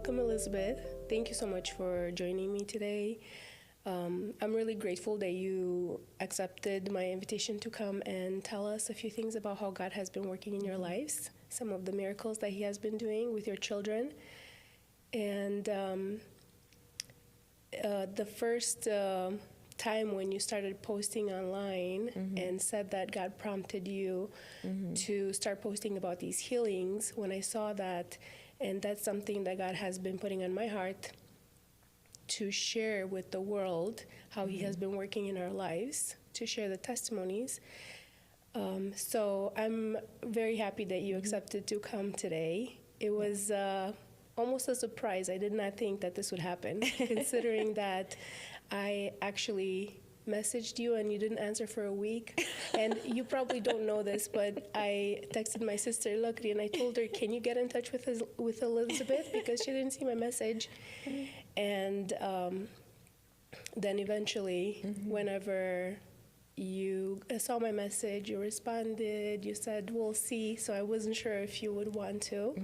Welcome, Elizabeth. Thank you so much for joining me today. I'm really grateful that you accepted my invitation to come and tell us a few things about how God has been working in your lives, some of the miracles that He has been doing with your children. And the first time when you started posting online and said that God prompted you to start posting about these healings, when I saw that, and that's something that God has been putting on my heart to share with the world how He has been working in our lives, to share the testimonies. So I'm very happy that you accepted to come today. It was almost a surprise. I did not think that this would happen, considering that I actually messaged you and you didn't answer for a week. And you probably don't know this, but I texted my sister, Lakri, and I told her, can you get in touch with Elizabeth? Because she didn't see my message. And then eventually, whenever you saw my message, you responded, you said, we'll see. So I wasn't sure if you would want to.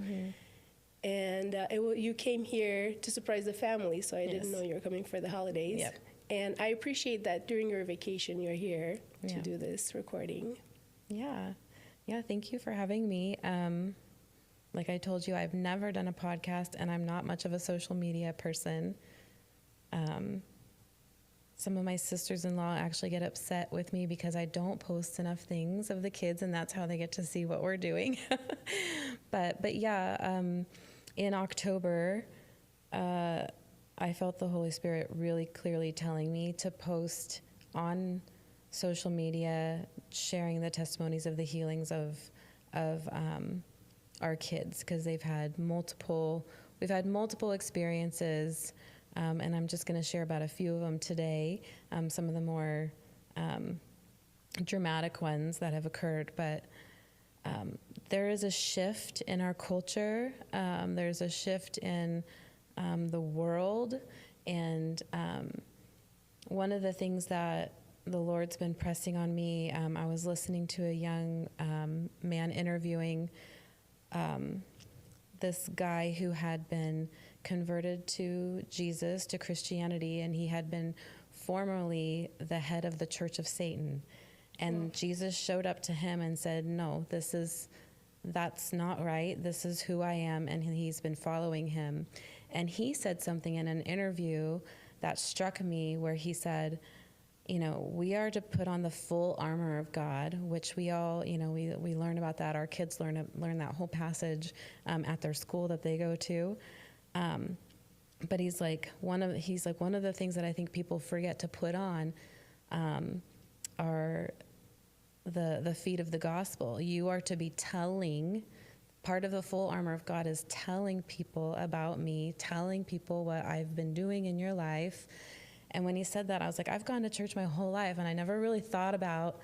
And you came here to surprise the family, so I didn't know you were coming for the holidays. Yep. And I appreciate that during your vacation, you're here to do this recording. Yeah. Thank you for having me. Like I told you, I've never done a podcast, and I'm not much of a social media person. Some of my sisters-in-law actually get upset with me because I don't post enough things of the kids, and that's how they get to see what we're doing. But yeah, in October, I felt the Holy Spirit really clearly telling me to post on social media, sharing the testimonies of the healings of our kids, because we've had multiple experiences, and I'm just going to share about a few of them today, some of the more dramatic ones that have occurred. But there is a shift in our culture. There's a shift in the world. And one of the things that the Lord's been pressing on me, I was listening to a young man interviewing this guy who had been converted to Jesus, to Christianity, and he had been formerly the head of the Church of Satan. And Jesus showed up to him and said, no, that's not right. This is who I am. And he's been following him. And he said something in an interview that struck me, where he said, we are to put on the full armor of God, which we all, we learn about that. Our kids learn that whole passage at their school that they go to. But he's like, one of the things that I think people forget to put on are the feet of the gospel. You are to be telling. Part of the full armor of God is telling people about me, telling people what I've been doing in your life. And when he said that, I was like, I've gone to church my whole life, and I never really thought about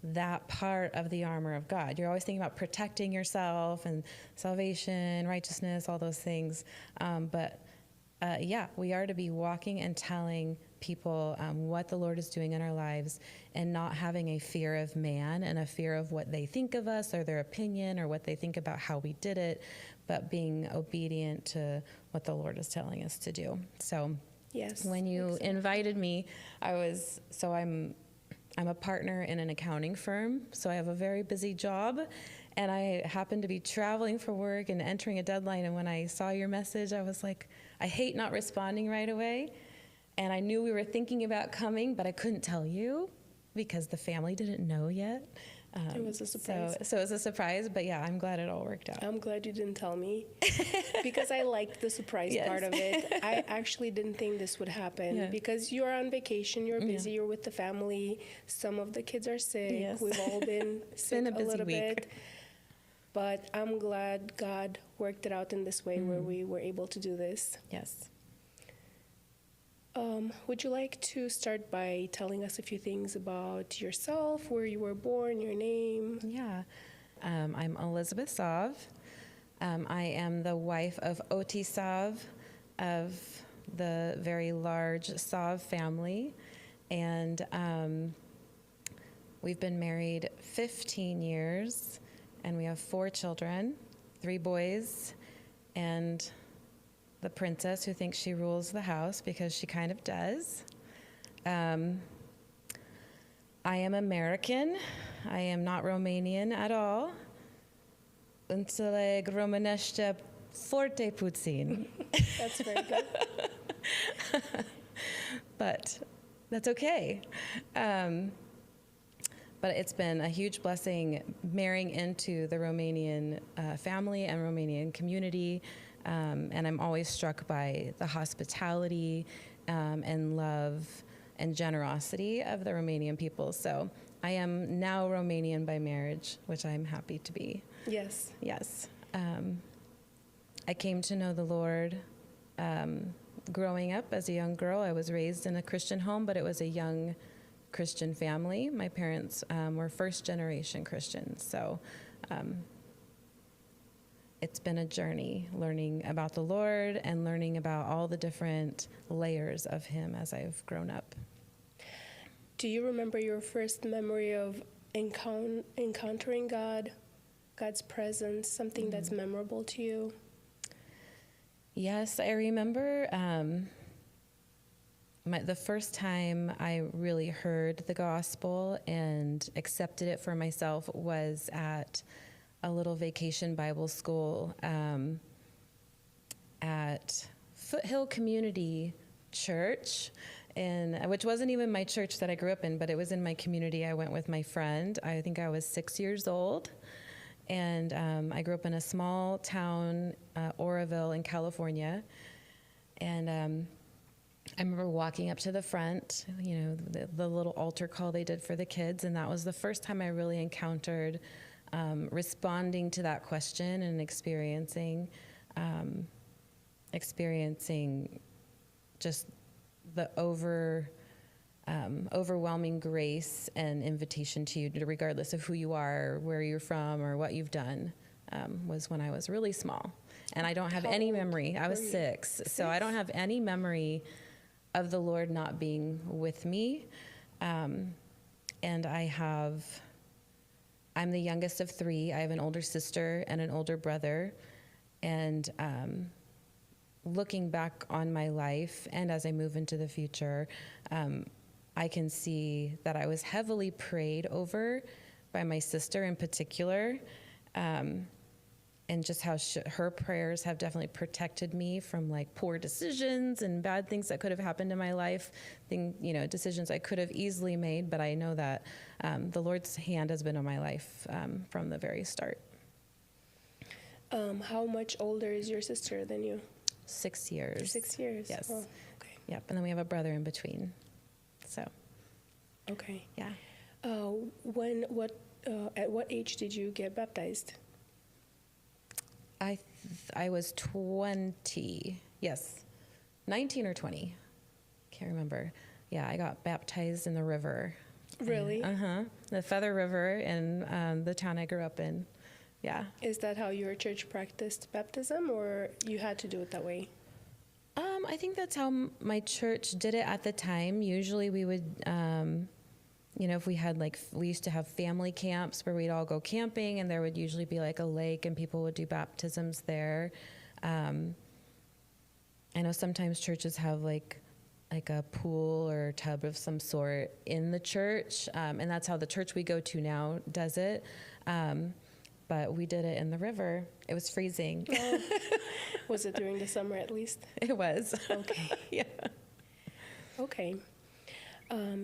that part of the armor of God. You're always thinking about protecting yourself and salvation, righteousness, all those things. We are to be walking and telling people what the Lord is doing in our lives, and not having a fear of man and a fear of what they think of us or their opinion or what they think about how we did it, but being obedient to what the Lord is telling us to do. So yes, when you invited me, I'm a partner in an accounting firm, so I have a very busy job, and I happened to be traveling for work and entering a deadline, and when I saw your message, I was like, I hate not responding right away. And I knew we were thinking about coming, but I couldn't tell you because the family didn't know yet. It was a surprise. So it was a surprise, but yeah, I'm glad it all worked out. I'm glad you didn't tell me because I liked the surprise part of it. I actually didn't think this would happen because you're on vacation, you're busy, you're with the family. Some of the kids are sick. Yes. We've all been sick been a little busy week. bit. But I'm glad God worked it out in this way where we were able to do this. Yes. Would you like to start by telling us a few things about yourself, where you were born, your name? Yeah. I'm Elizabeth Sav. I am the wife of Oti Sav of the very large Sav family. And we've been married 15 years, and we have 4 children, 3 boys and the princess who thinks she rules the house, because she kind of does. I am American. I am not Romanian at all. Înțeleg românește foarte puțin. That's very good. But that's okay. But it's been a huge blessing marrying into the Romanian family and Romanian community. And I'm always struck by the hospitality and love and generosity of the Romanian people. So I am now Romanian by marriage, which I'm happy to be. Yes. Yes. I came to know the Lord growing up as a young girl. I was raised in a Christian home, but it was a young Christian family. My parents were first-generation Christians. So it's been a journey learning about the Lord and learning about all the different layers of Him as I've grown up. Do you remember your first memory of encountering God, God's presence, something that's memorable to you? Yes, I remember the first time I really heard the gospel and accepted it for myself was at a little vacation Bible school at Foothill Community Church, which wasn't even my church that I grew up in, but it was in my community. I went with my friend. I think I was 6 years old. And I grew up in a small town, Oroville in California. And I remember walking up to the front, the little altar call they did for the kids. And that was the first time I really encountered responding to that question and experiencing just the overwhelming grace and invitation to you, regardless of who you are, or where you're from, or what you've done, was when I was really small. And I don't have any memory. I was 6, so I don't have any memory of the Lord not being with me. And I'm the youngest of 3. I have an older sister and an older brother. And looking back on my life, and as I move into the future, I can see that I was heavily prayed over by my sister in particular, and just how her prayers have definitely protected me from like poor decisions and bad things that could have happened in my life, decisions I could have easily made, but I know that the Lord's hand has been on my life from the very start. How much older is your sister than you? 6 years. 6 years? Yes. Oh, okay. Yep, and then we have a brother in between. So. Okay. Yeah. At what age did you get baptized? I was 20. Yes, 19 or 20. Can't remember. Yeah, I got baptized in the river. Really? The Feather River in the town I grew up in. Yeah. Is that how your church practiced baptism, or you had to do it that way? I think that's how my church did it at the time. Usually we would, if we had we used to have family camps where we'd all go camping, and there would usually be like a lake and people would do baptisms there. I know sometimes churches have like a pool or tub of some sort in the church, and that's how the church we go to now does it. But we did it in the river. It was freezing. Oh. Was it during the summer at least? It was. Okay. Yeah. Okay.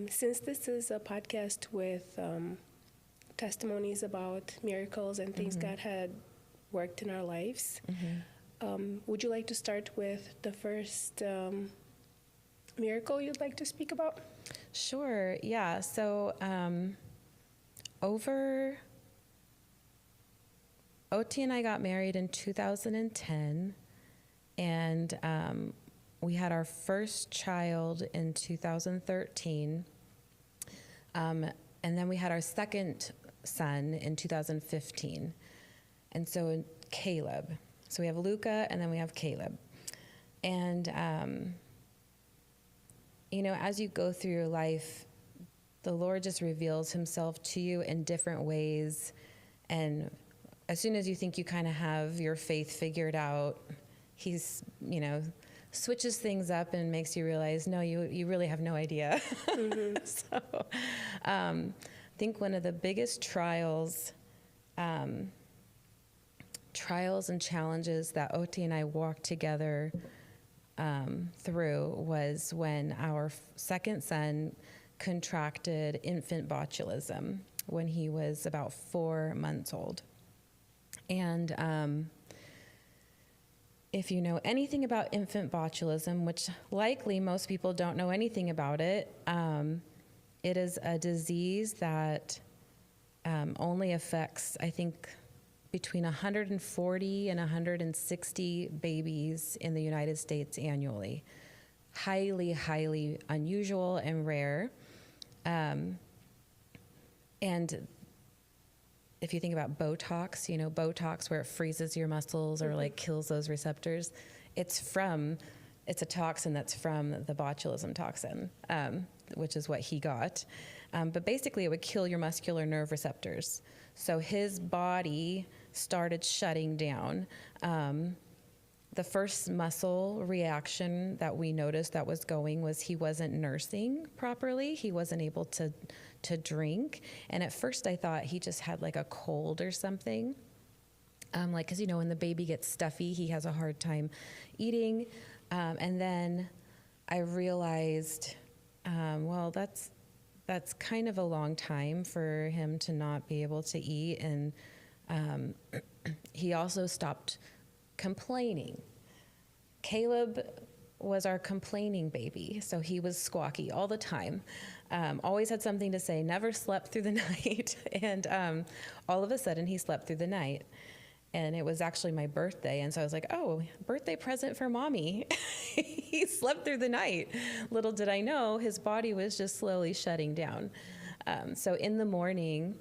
Since this is a podcast with testimonies about miracles and things God had worked in our lives, would you like to start with the first miracle you'd like to speak about? Sure. Yeah. So Oti and I got married in 2010, and we had our first child in 2013, and then we had our second son in 2015, and so Caleb. So we have Luca, and then we have Caleb. And, as you go through your life, the Lord just reveals himself to you in different ways, and as soon as you think you kind of have your faith figured out, he's, switches things up and makes you realize, no, you really have no idea. So I think one of the biggest trials and challenges that Oti and I walked together through was when our second son contracted infant botulism when he was about 4 months old. And if you know anything about infant botulism, which likely most people don't know anything about it, it is a disease that only affects, I think, between 140 and 160 babies in the United States annually. Highly, highly unusual and rare. And if you think about Botox, Botox where it freezes your muscles or like kills those receptors, it's a toxin that's from the botulism toxin, which is what he got. But basically it would kill your muscular nerve receptors. So his body started shutting down. The first muscle reaction that we noticed that was going was he wasn't nursing properly. He wasn't able to drink. And at first I thought he just had like a cold or something. Because, when the baby gets stuffy, he has a hard time eating. And then I realized, that's kind of a long time for him to not be able to eat. And he also stopped complaining. Caleb was our complaining baby, so he was squawky all the time. Always had something to say, never slept through the night. And all of a sudden he slept through the night. And it was actually my birthday. And so I was like, oh, birthday present for mommy. He slept through the night. Little did I know, his body was just slowly shutting down. So in the morning,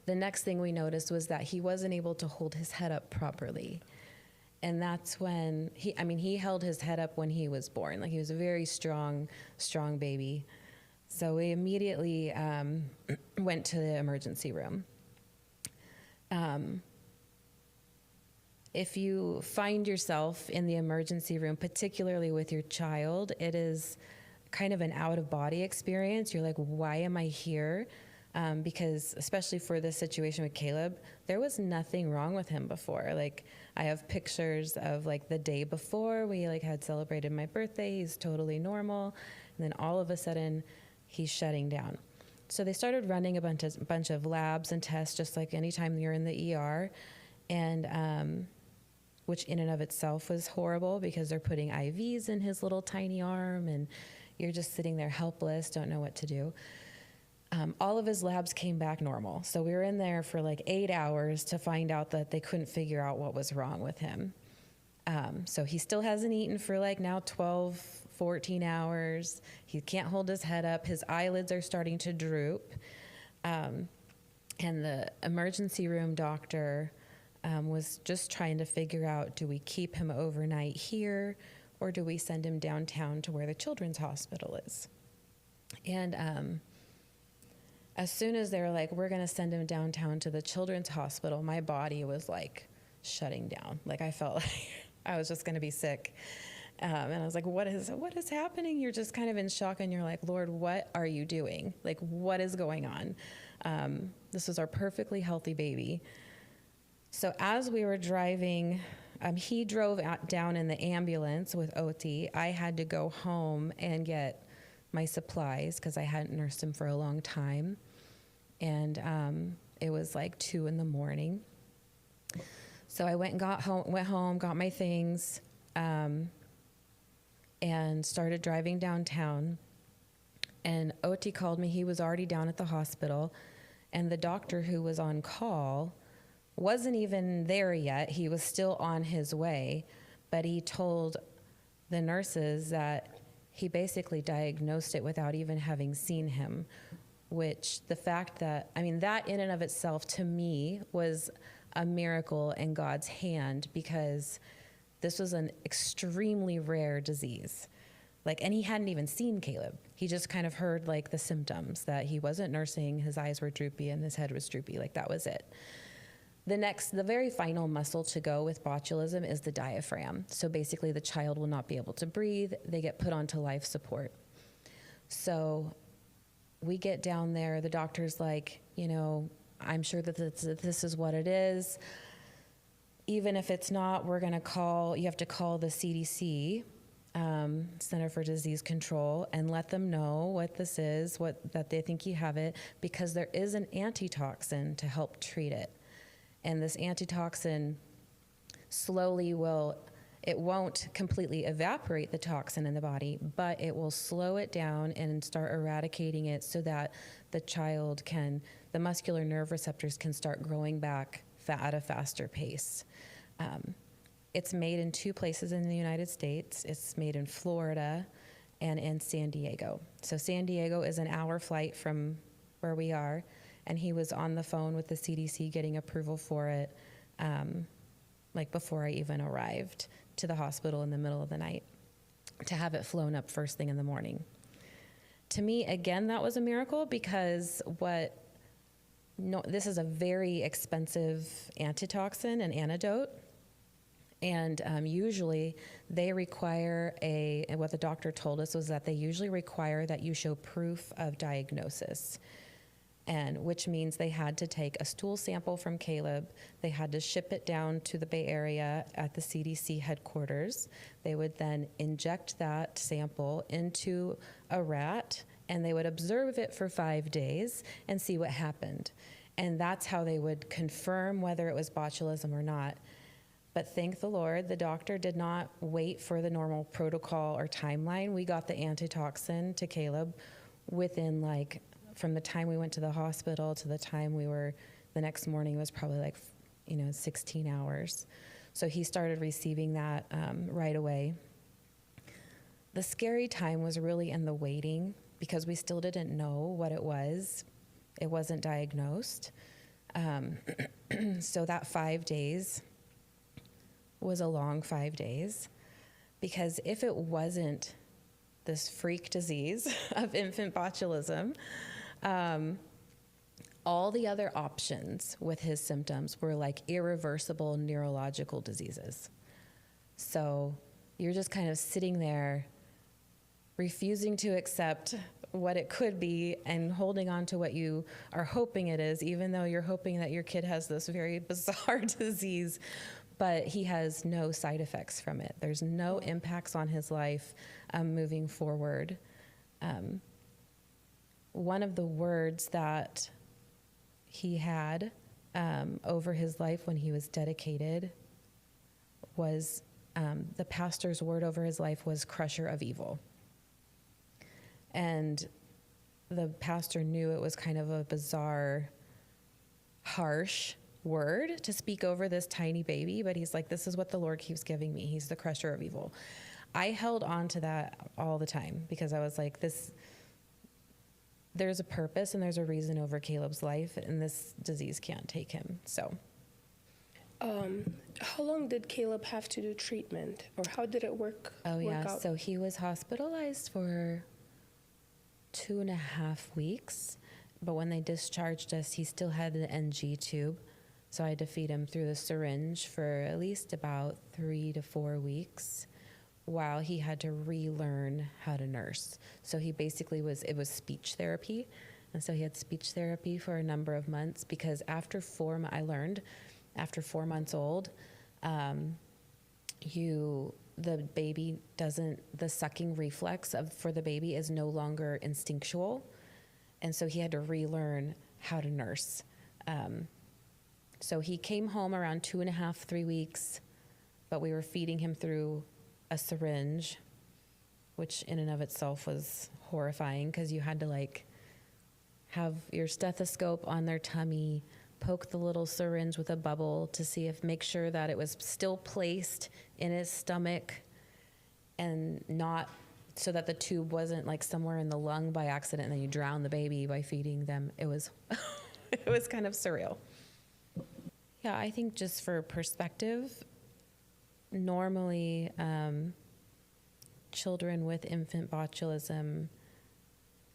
the next thing we noticed was that he wasn't able to hold his head up properly. And that's when he held his head up when he was born. Like, he was a very strong baby. So we immediately went to the emergency room. If you find yourself in the emergency room, particularly with your child, it is kind of an out-of-body experience. You're like, why am I here? Because especially for this situation with Caleb, there was nothing wrong with him before. Like, I have pictures of like the day before we like had celebrated my birthday. He's totally normal. And then all of a sudden he's shutting down. So they started running a bunch of labs and tests, just like anytime you're in the ER. And, which in and of itself was horrible because they're putting IVs in his little tiny arm and you're just sitting there helpless, don't know what to do. All of his labs came back normal. So we were in there for like 8 hours to find out that they couldn't figure out what was wrong with him. So he still hasn't eaten for like now 12, 14 hours. He can't hold his head up. His eyelids are starting to droop. And the emergency room doctor was just trying to figure out, do we keep him overnight here or do we send him downtown to where the children's hospital is? And as soon as they were like, we're going to send him downtown to the children's hospital, my body was like shutting down. Like, I felt like I was just going to be sick. And I was like, what is happening? You're just kind of in shock and you're like, Lord, what are you doing? Like, what is going on? This is our perfectly healthy baby. So as we were driving, he drove down in the ambulance with Oti. I had to go home and get my supplies because I hadn't nursed him for a long time. And it was like 2 a.m. So I went home, got my things, and started driving downtown. And Oti called me. He was already down at the hospital. And the doctor who was on call wasn't even there yet. He was still on his way. But he told the nurses that he basically diagnosed it without even having seen him, which the fact that, that in and of itself to me was a miracle in God's hand because this was an extremely rare disease. And he hadn't even seen Caleb. He just kind of heard the symptoms that he wasn't nursing, his eyes were droopy and his head was droopy. That was it. The very final muscle to go with botulism is the diaphragm. So basically the child will not be able to breathe. They get put onto life support. So we get down there, the doctor's like, I'm sure that this is what it is. Even if it's not, you have to call the CDC, Center for Disease Control, and let them know what this is, that they think you have it, because there is an antitoxin to help treat it. And this antitoxin slowly it won't completely evaporate the toxin in the body, but it will slow it down and start eradicating it so that the muscular nerve receptors can start growing back at a faster pace. It's made in 2 places in the United States. It's made in Florida and in San Diego. So San Diego is an hour flight from where we are, and he was on the phone with the CDC getting approval for it, before I even arrived to the hospital in the middle of the night, to have it flown up first thing in the morning. To me, again, that was a miracle, because this is a very expensive antitoxin, an antidote. And usually they require and what the doctor told us was that they usually require that you show proof of diagnosis, and which means they had to take a stool sample from Caleb. They had to ship it down to the Bay Area at the CDC headquarters. They would then inject that sample into a rat, and they would observe it for 5 days and see what happened. And that's how they would confirm whether it was botulism or not. But thank the Lord, the doctor did not wait for the normal protocol or timeline. We got the antitoxin to Caleb within from the time we went to the hospital to the time the next morning was probably 16 hours. So he started receiving that right away. The scary time was really in the waiting, because we still didn't know what it was. It wasn't diagnosed. So that 5 days was a long 5 days, because if it wasn't this freak disease of infant botulism, all the other options with his symptoms were irreversible neurological diseases. So you're just kind of sitting there refusing to accept what it could be and holding on to what you are hoping it is, even though you're hoping that your kid has this very bizarre disease, but he has no side effects from it. There's no impacts on his life moving forward. One of the words that he had over his life when he was dedicated was, the pastor's word over his life was crusher of evil. And the pastor knew it was kind of a bizarre, harsh word to speak over this tiny baby, but he's like, this is what the Lord keeps giving me. He's the crusher of evil. I held on to that all the time, because I was like, there's a purpose and there's a reason over Caleb's life, and this disease can't take him. So how long did Caleb have to do treatment, or how did it work? Out? So he was hospitalized for 2.5 weeks, but when they discharged us, he still had an NG tube. So I had to feed him through the syringe for at least about 3 to 4 weeks while he had to relearn how to nurse. So he basically it was speech therapy. And so he had speech therapy for a number of months, because after 4 months old, the sucking reflex for the baby is no longer instinctual. And so he had to relearn how to nurse. So he came home around 2.5, 3 weeks, but we were feeding him through a syringe, which in and of itself was horrifying, because you had to have your stethoscope on their tummy, poke the little syringe with a bubble to make sure that it was still placed in his stomach, and not so that the tube wasn't somewhere in the lung by accident and then you drown the baby by feeding them. It was it was kind of surreal. Yeah, I think just for perspective, normally children with infant botulism,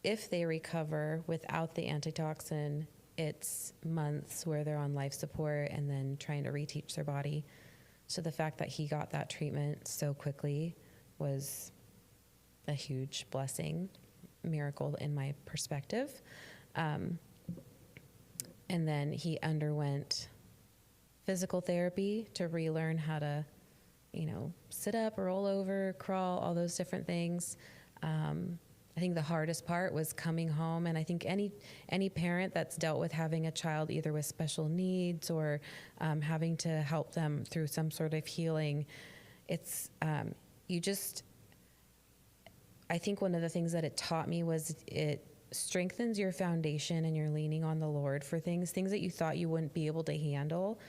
if they recover without the antitoxin, it's months where they're on life support and then trying to reteach their body. So the fact that he got that treatment so quickly was a huge blessing, miracle in my perspective. And then he underwent physical therapy to relearn how to, sit up, roll over, crawl, all those different things. I think the hardest part was coming home, and I think any parent that's dealt with having a child either with special needs or having to help them through some sort of healing, it's I think one of the things that it taught me was it strengthens your foundation, and you're leaning on the Lord for things that you thought you wouldn't be able to handle.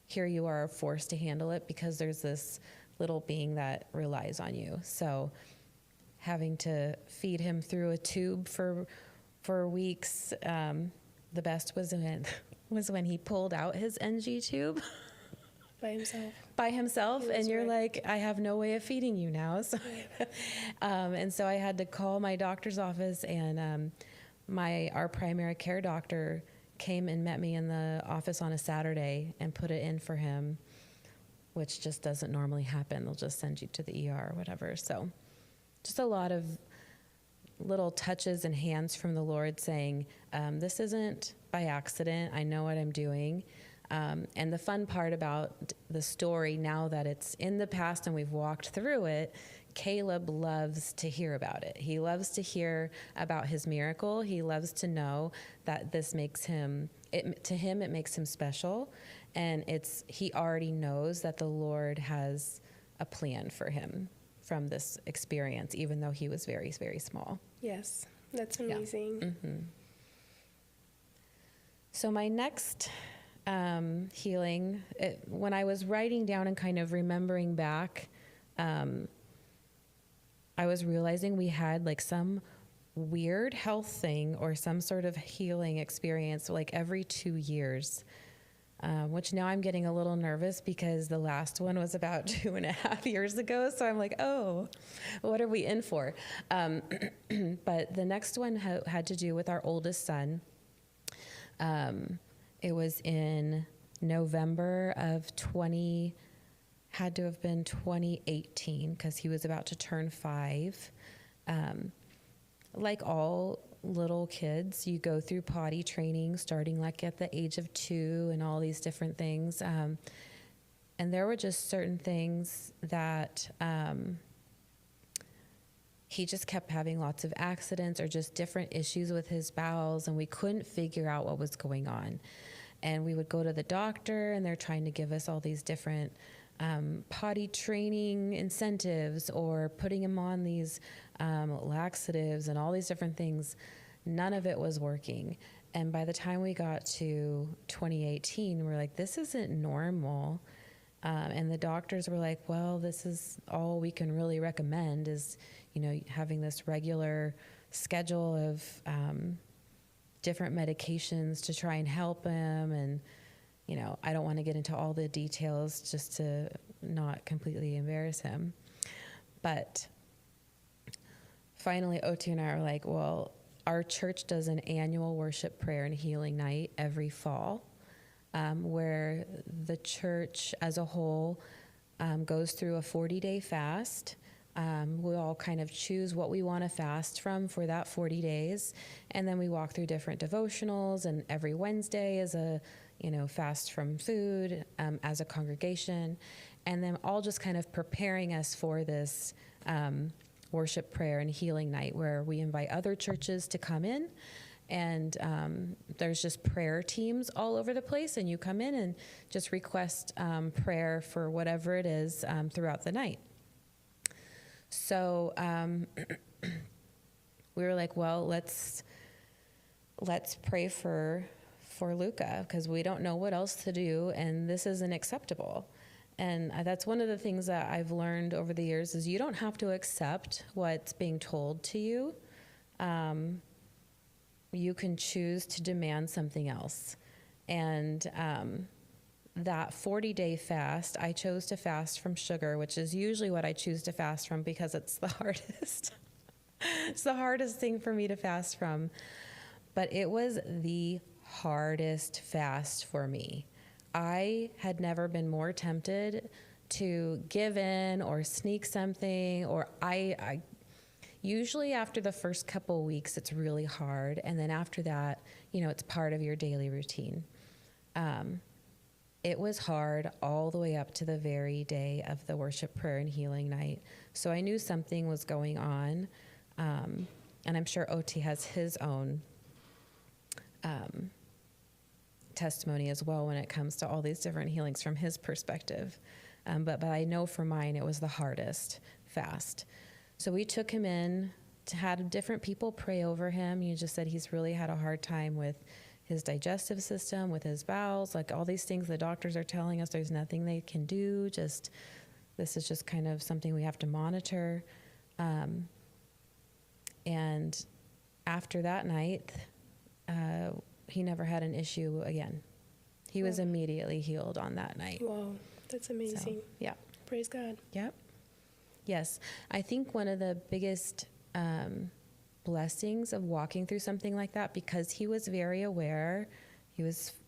Here you are forced to handle it because there's this little being that relies on you. So having to feed him through a tube for weeks, the best was when he pulled out his NG tube by himself, and you're like, I have no way of feeding you now. So, and so I had to call my doctor's office, and our primary care doctor came and met me in the office on a Saturday and put it in for him, which just doesn't normally happen. They'll just send you to the ER or whatever. So just a lot of little touches and hands from the Lord saying, this isn't by accident. I know what I'm doing. And the fun part about the story, now that it's in the past and we've walked through it, Caleb loves to hear about it. He loves to hear about his miracle. He loves to know that this makes him, it makes him special. And he already knows that the Lord has a plan for him from this experience, even though he was very, very small. Yes, that's amazing. Yeah. Mm-hmm. So my next healing, when I was writing down and kind of remembering back, I was realizing we had like some weird health thing or some sort of healing experience like every 2 years, which now I'm getting a little nervous because the last one was about 2.5 years ago. So I'm like, oh, what are we in for? But the next one had to do with our oldest son. It was in November of had to have been 2018 because he was about to turn 5. Like all little kids, you go through potty training starting like at the age of 2 and all these different things. And there were just certain things that he just kept having lots of accidents or just different issues with his bowels, and we couldn't figure out what was going on. And we would go to the doctor, and they're trying to give us all these different potty training incentives or putting him on these laxatives and all these different things. None of it was working. And by the time we got to 2018, we're like, this isn't normal. And the doctors were like, well, this is all we can really recommend is, having this regular schedule of different medications to try and help him. And I don't want to get into all the details just to not completely embarrass him. But finally, Otu and I were like, well, our church does an annual worship, prayer, and healing night every fall, where the church as a whole goes through a 40-day fast. We all kind of choose what we want to fast from for that 40 days. And then we walk through different devotionals, and every Wednesday is a fast from food as a congregation, and then all just kind of preparing us for this worship, prayer, and healing night where we invite other churches to come in, and there's just prayer teams all over the place, and you come in and just request prayer for whatever it is throughout the night. So we were like, well, let's pray for Luca, because we don't know what else to do, and this isn't acceptable. And that's one of the things that I've learned over the years is you don't have to accept what's being told to you. You can choose to demand something else. And that 40-day fast, I chose to fast from sugar, which is usually what I choose to fast from because it's the hardest. It's the hardest thing for me to fast from. But it was the hardest fast for me. I had never been more tempted to give in or sneak something, or I usually after the first couple weeks, it's really hard. And then after that, it's part of your daily routine. It was hard all the way up to the very day of the worship, prayer, and healing night. So I knew something was going on. And I'm sure OT has his own testimony as well when it comes to all these different healings from his perspective. But I know for mine, it was the hardest fast. So we took him in to have different people pray over him. You just said he's really had a hard time with his digestive system, with his bowels, like all these things the doctors are telling us there's nothing they can do. This is just kind of something we have to monitor. And after that night, he never had an issue again. He was immediately healed on that night. Wow, that's amazing. So, yeah. Praise God. Yep. Yes. I think one of the biggest blessings of walking through something like that, because he was very aware,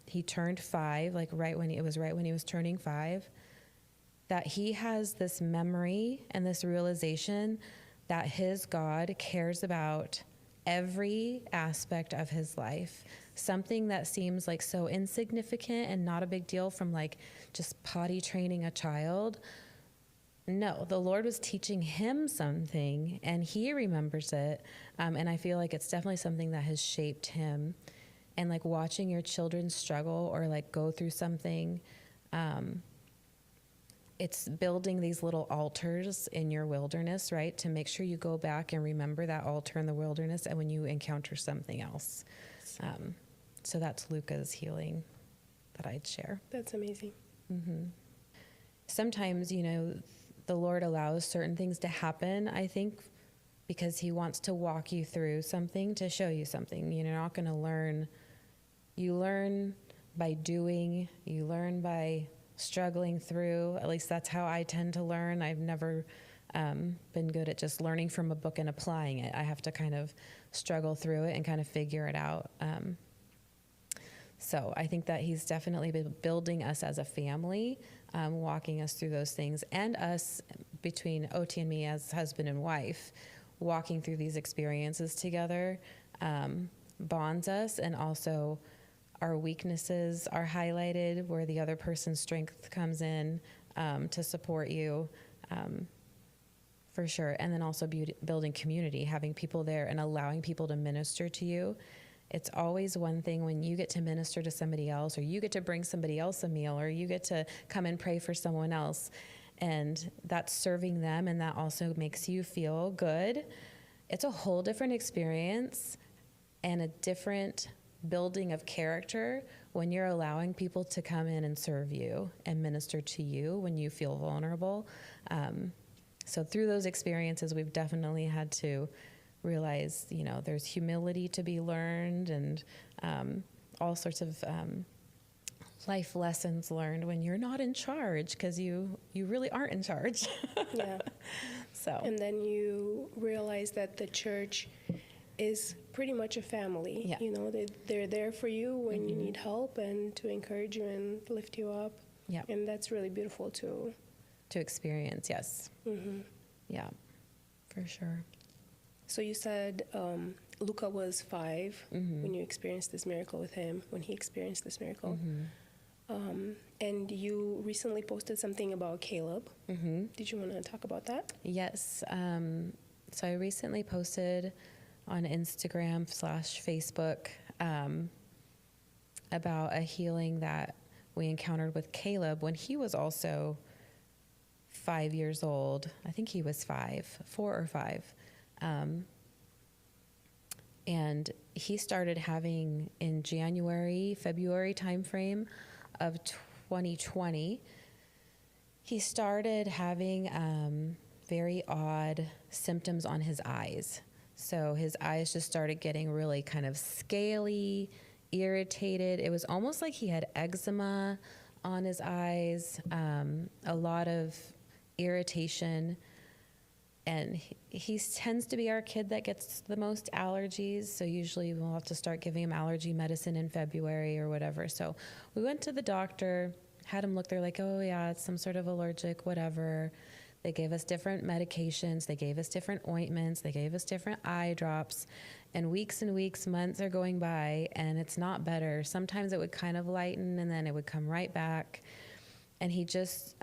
he turned 5, like right when he was turning 5, that he has this memory and this realization that his God cares about every aspect of his life. Something that seems like so insignificant and not a big deal, from like just potty training a child. No, the Lord was teaching him something, and he remembers it. And I feel like it's definitely something that has shaped him. And like watching your children struggle or like go through something, it's building these little altars in your wilderness, right? To make sure you go back and remember that altar in the wilderness and when you encounter something else. So that's Luca's healing that I'd share. That's amazing. Mm-hmm. Sometimes, the Lord allows certain things to happen, I think, because he wants to walk you through something, to show you something. You're not going to learn. You learn by doing. You learn by struggling through. At least that's how I tend to learn. I've never been good at just learning from a book and applying it. I have to kind of struggle through it and kind of figure it out. So I think that he's definitely been building us as a family, walking us through those things, and us, between OT and me as husband and wife, walking through these experiences together, bonds us, and also our weaknesses are highlighted where the other person's strength comes in to support you, for sure. And then also building community, having people there and allowing people to minister to you. It's always one thing when you get to minister to somebody else, or you get to bring somebody else a meal, or you get to come and pray for someone else, and that's serving them, and that also makes you feel good. It's a whole different experience and a different building of character when you're allowing people to come in and serve you and minister to you when you feel vulnerable. So through those experiences, we've definitely had to realize, there's humility to be learned, and all sorts of life lessons learned when you're not in charge, because you really aren't in charge. Yeah. So. And then you realize that the church is pretty much a family. Yeah. They're there for you when you need help and to encourage you and lift you up. Yeah. And that's really beautiful to experience. Yes. Mm-hmm. Yeah, for sure. So you said Luca was 5 when you experienced this miracle with him, when he experienced this miracle. Mm-hmm. And you recently posted something about Caleb. Mm-hmm. Did you want to talk about that? Yes. So I recently posted on Instagram / Facebook about a healing that we encountered with Caleb when he was also 5 years old. I think he was 4 or 5. And he started having, in February timeframe of 2020, he started having very odd symptoms on his eyes. So his eyes just started getting really kind of scaly, irritated. It was almost like he had eczema on his eyes, a lot of irritation. And he tends to be our kid that gets the most allergies. So usually we'll have to start giving him allergy medicine in February or whatever. So we went to the doctor, had him look. They're like, oh, yeah, it's some sort of allergic, whatever. They gave us different medications. They gave us different ointments. They gave us different eye drops. And weeks, months are going by, and it's not better. Sometimes it would kind of lighten, and then it would come right back. And he just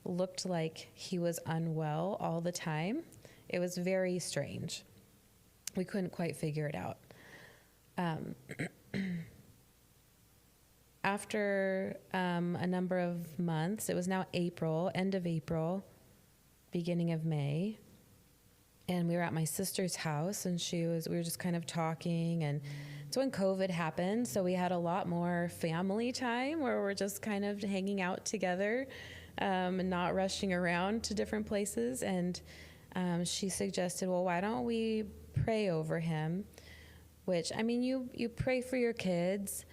looked like he was unwell all the time. It was very strange. We couldn't quite figure it out. After a number of months, it was now April, end of April, beginning of May, and we were at my sister's house, and we were just kind of talking, and it's when COVID happened, so we had a lot more family time where we're just kind of hanging out together and not rushing around to different places. And she suggested, well, why don't we pray over him? Which, I mean, you pray for your kids,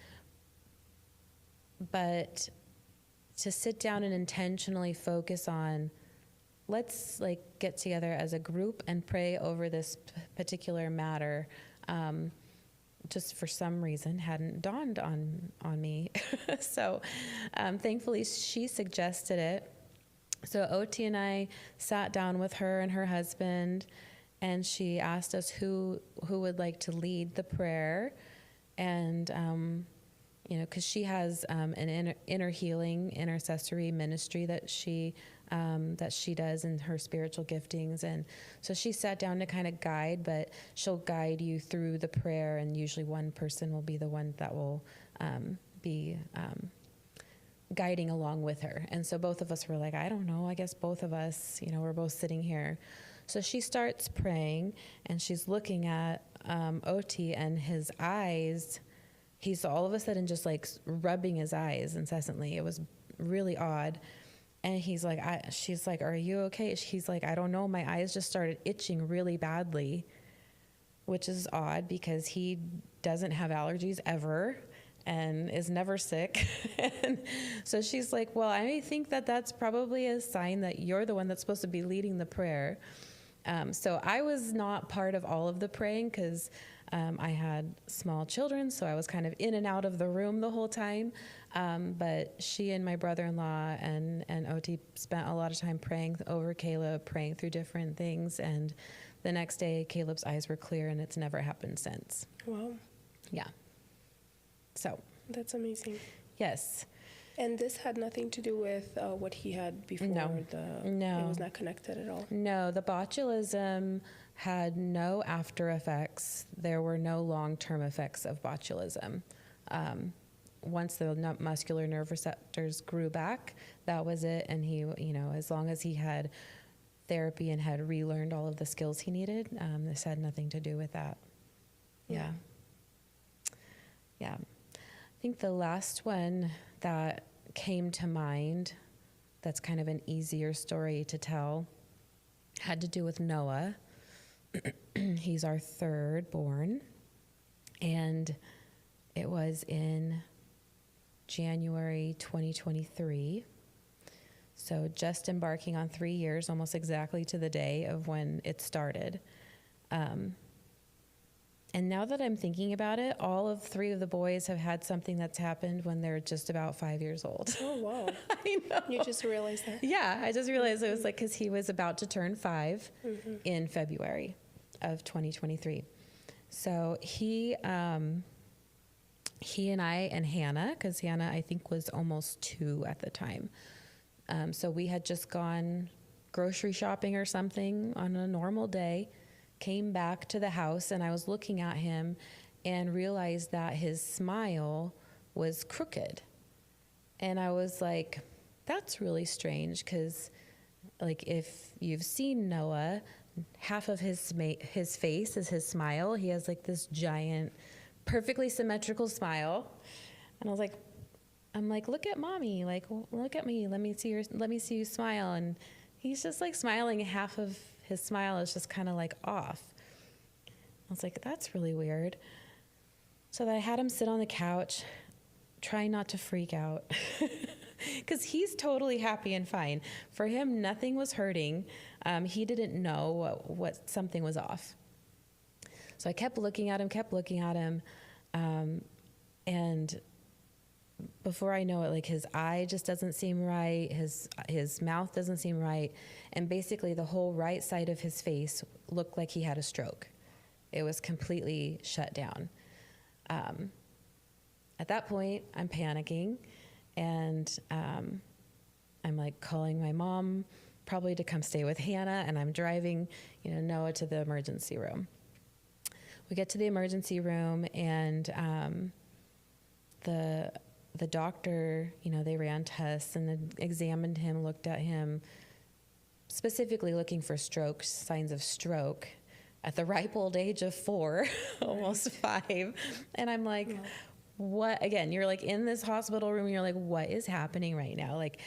but to sit down and intentionally focus on, let's like get together as a group and pray over this particular matter, just for some reason hadn't dawned on me. So thankfully she suggested it. So OT and I sat down with her and her husband, and she asked us who would like to lead the prayer. And because she has an inner healing, intercessory ministry that she does in her spiritual giftings. And so she sat down to kind of guide, but she'll guide you through the prayer, and usually one person will be the one that will be guiding along with her. And so both of us were like, I don't know, I guess both of us, we're both sitting here. So she starts praying, and she's looking at OT, and his eyes, he's all of a sudden just like rubbing his eyes incessantly. It was really odd. And she's like, are you okay? He's like, I don't know. My eyes just started itching really badly, which is odd because he doesn't have allergies ever and is never sick. And so she's like, well, I think that's probably a sign that you're the one that's supposed to be leading the prayer. So I was not part of all of the praying because I had small children, so I was kind of in and out of the room the whole time. But she and my brother-in-law and OT spent a lot of time praying over Caleb, praying through different things. And the next day, Caleb's eyes were clear, and it's never happened since. Wow. Yeah. So. That's amazing. Yes. And this had nothing to do with what he had before? No. It was not connected at all? No, the botulism had no after effects. There were no long-term effects of botulism. Once the muscular nerve receptors grew back, that was it. And he, as long as he had therapy and had relearned all of the skills he needed, this had nothing to do with that. Yeah. Yeah. I think the last one that came to mind that's kind of an easier story to tell had to do with Noah. He's our third born, and it was in January 2023. So just embarking on 3 years, almost exactly to the day of when it started. And now that I'm thinking about it, all of 3 of the boys have had something that's happened when they're just about 5 years old. Oh, wow. I know. You just realized that? Yeah, I just realized it was like because he was about to turn 5 in February of 2023. So he and I and Hannah, because Hannah I think was almost 2 at the time. So we had just gone grocery shopping or something on a normal day, came back to the house, and I was looking at him and realized that his smile was crooked. And I was like, that's really strange, because like if you've seen Noah, half of his face is his smile. He has like this giant, perfectly symmetrical smile. And I was like, look at mommy, like look at me, let me see you smile. And he's just like smiling, half of his smile is just kind of like off. I was like, that's really weird. So I had him sit on the couch, trying not to freak out, because he's totally happy and fine. For him, nothing was hurting. He didn't know what something was off. So I kept looking at him, and before I know it, like his eye just doesn't seem right, his mouth doesn't seem right, and basically the whole right side of his face looked like he had a stroke. It was completely shut down. At that point, I'm panicking, and I'm like calling my mom probably to come stay with Hannah, and I'm driving, Noah to the emergency room. We get to the emergency room, and the doctor, they ran tests and then examined him, looked at him, specifically looking for signs of stroke at the ripe old age of 4, almost 5. And I'm like, what? Again, you're like in this hospital room, and you're like, what is happening right now? Like,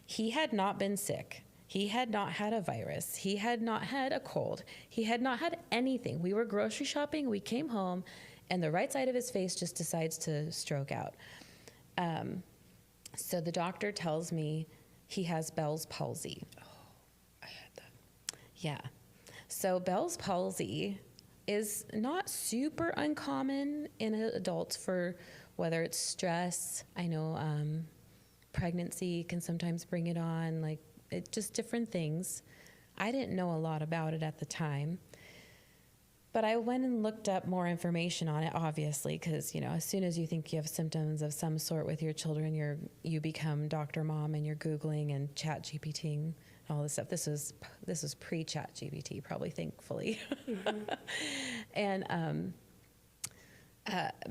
he had not been sick. He had not had a virus. He had not had a cold. He had not had anything. We were grocery shopping. We came home, and the right side of his face just decides to stroke out. So the doctor tells me he has Bell's palsy. Oh, I had that. Yeah. So Bell's palsy is not super uncommon in adults for whether it's stress. I know pregnancy can sometimes bring it on, like just different things. I didn't know a lot about it at the time, but I went and looked up more information on it, obviously, because, as soon as you think you have symptoms of some sort with your children, you become Dr. Mom, and you're Googling and chat GPTing all this stuff. This was pre-chat GPT, probably, thankfully. Mm-hmm. And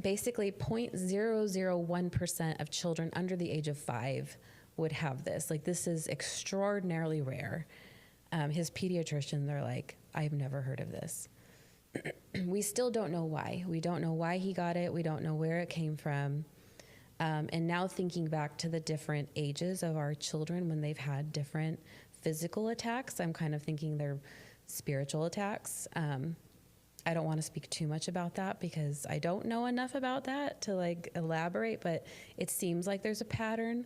basically 0.001% of children under the age of 5 would have this. Like, this is extraordinarily rare. His pediatrician, they're like, I've never heard of this. We still don't know why. We don't know why he got it. We don't know where it came from. And now thinking back to the different ages of our children when they've had different physical attacks, I'm kind of thinking they're spiritual attacks. I don't want to speak too much about that because I don't know enough about that to elaborate, but it seems like there's a pattern.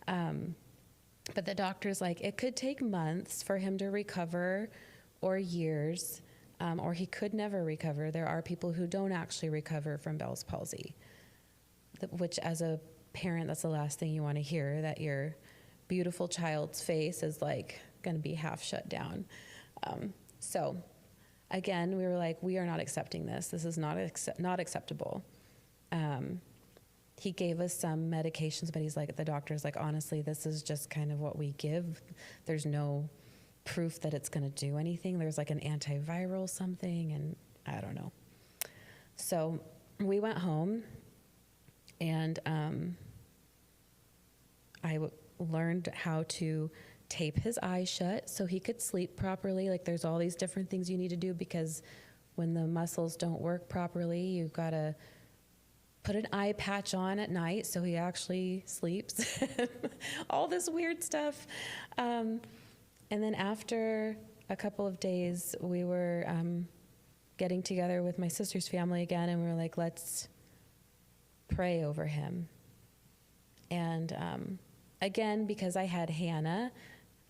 But the doctor's like, it could take months for him to recover, or years. Or he could never recover. There are people who don't actually recover from Bell's palsy, which as a parent, that's the last thing you want to hear, that your beautiful child's face is going to be half shut down. So again, we were like, we are not accepting this. This is not acceptable. He gave us some medications, but the doctor's like, honestly, this is just kind of what we give. There's no proof that it's going to do anything. There's an antiviral something, and I don't know. So we went home, and I learned how to tape his eyes shut so he could sleep properly. There's all these different things you need to do, because when the muscles don't work properly, you've got to put an eye patch on at night so he actually sleeps. All this weird stuff. And then after a couple of days, we were getting together with my sister's family again, and we were like, let's pray over him. And again, because I had Hannah,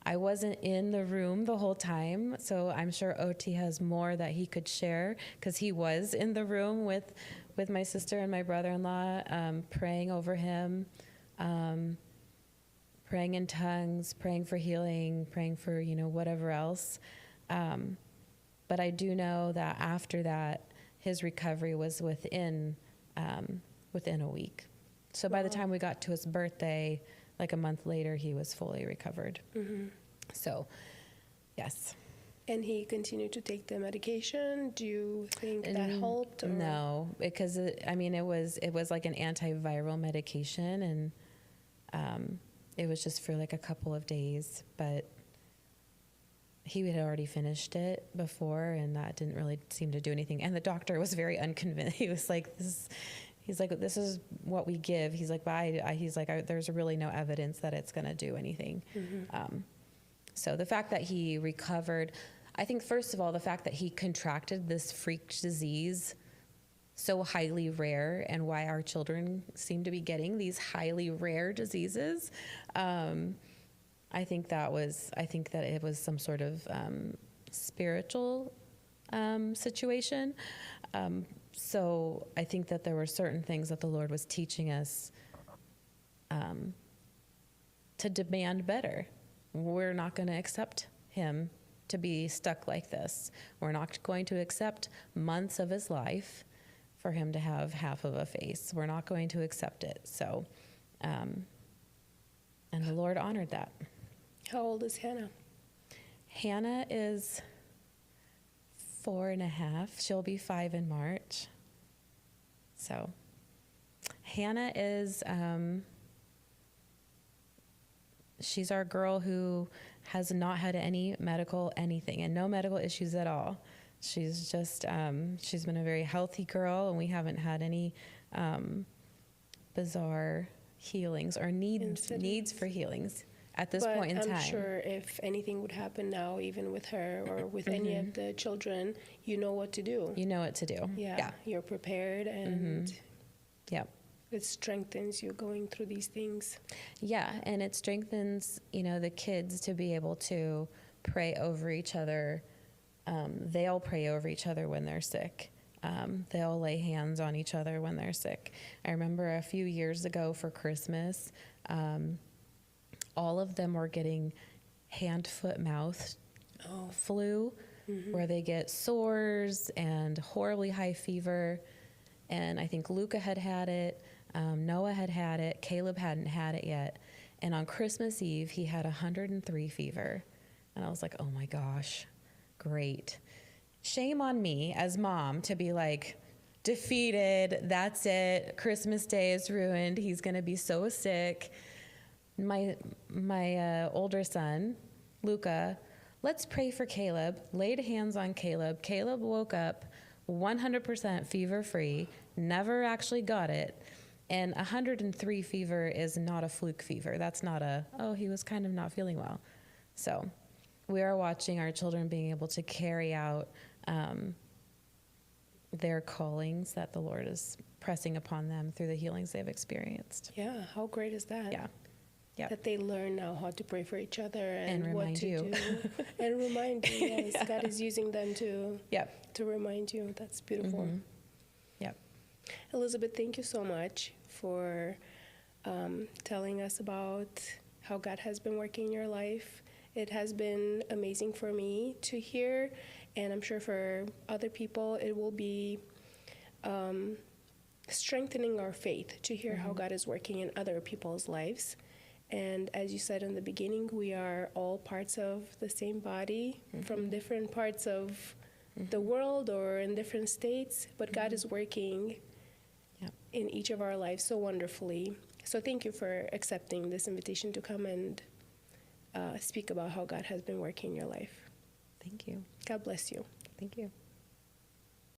I wasn't in the room the whole time, so I'm sure OT has more that he could share, because he was in the room with my sister and my brother-in-law, praying over him, praying in tongues, praying for healing, praying for, whatever else. But I do know that after that, his recovery was within a week. So by the time we got to his birthday, a month later, he was fully recovered. Mm-hmm. So, yes. And he continued to take the medication. Do you think that helped? Or? No, because it was like an antiviral medication, and it was just for a couple of days, but he had already finished it before, and that didn't really seem to do anything. And the doctor was very unconvinced. He was like, this is what we give. He's like, there's really no evidence that it's going to do anything. Mm-hmm. So the fact that he recovered, I think, first of all, the fact that he contracted this freak disease, so highly rare, and why our children seem to be getting these highly rare diseases, I think that it was some sort of spiritual situation. So I think that there were certain things that the Lord was teaching us to demand better. We're not going to accept him to be stuck like this. We're not going to accept months of his life for him to have half of a face. We're not going to accept it. So, and the Lord honored that. How old is Hannah? Hannah is 4.5. She'll be 5 in March. So Hannah is, she's our girl who has not had any medical anything and no medical issues at all. She's just, she's been a very healthy girl, and we haven't had any bizarre healings or needs for healings at this point in time. I'm sure if anything would happen now, even with her or with any of the children, you know what to do. You know what to do. Yeah. You're prepared, and Yep. it strengthens you going through these things. Yeah, and it strengthens, the kids to be able to pray over each other. They'll pray over each other when they're sick. They'll lay hands on each other when they're sick. I remember a few years ago for Christmas, all of them were getting hand, foot, mouth flu, where they get sores and horribly high fever. And I think Luca had it. Noah had it. Caleb hadn't had it yet. And on Christmas Eve, he had 103 fever. And I was like, oh my gosh, great. Shame on me as mom to be like, defeated, that's it. Christmas Day is ruined. He's going to be so sick. My older son, Luca, let's pray for Caleb. Laid hands on Caleb. Caleb woke up 100% fever-free, never actually got it. And 103 fever is not a fluke fever. That's not he was kind of not feeling well. So we are watching our children being able to carry out their callings that the Lord is pressing upon them through the healings they've experienced. Yeah, how great is that? Yeah. Yep. That they learn now how to pray for each other and what remind to you. do. And remind you, yes. Yeah. God is using them to remind you. That's beautiful. Yep. Elizabeth, thank you so much for telling us about how God has been working in your life. It has been amazing for me to hear, and I'm sure for other people it will be strengthening our faith to hear how God is working in other people's lives. And as you said in the beginning, we are all parts of the same body from different parts of the world or in different states, but God is working in each of our lives so wonderfully. So thank you for accepting this invitation to come and speak about how God has been working in your life. Thank you. God bless you. Thank you.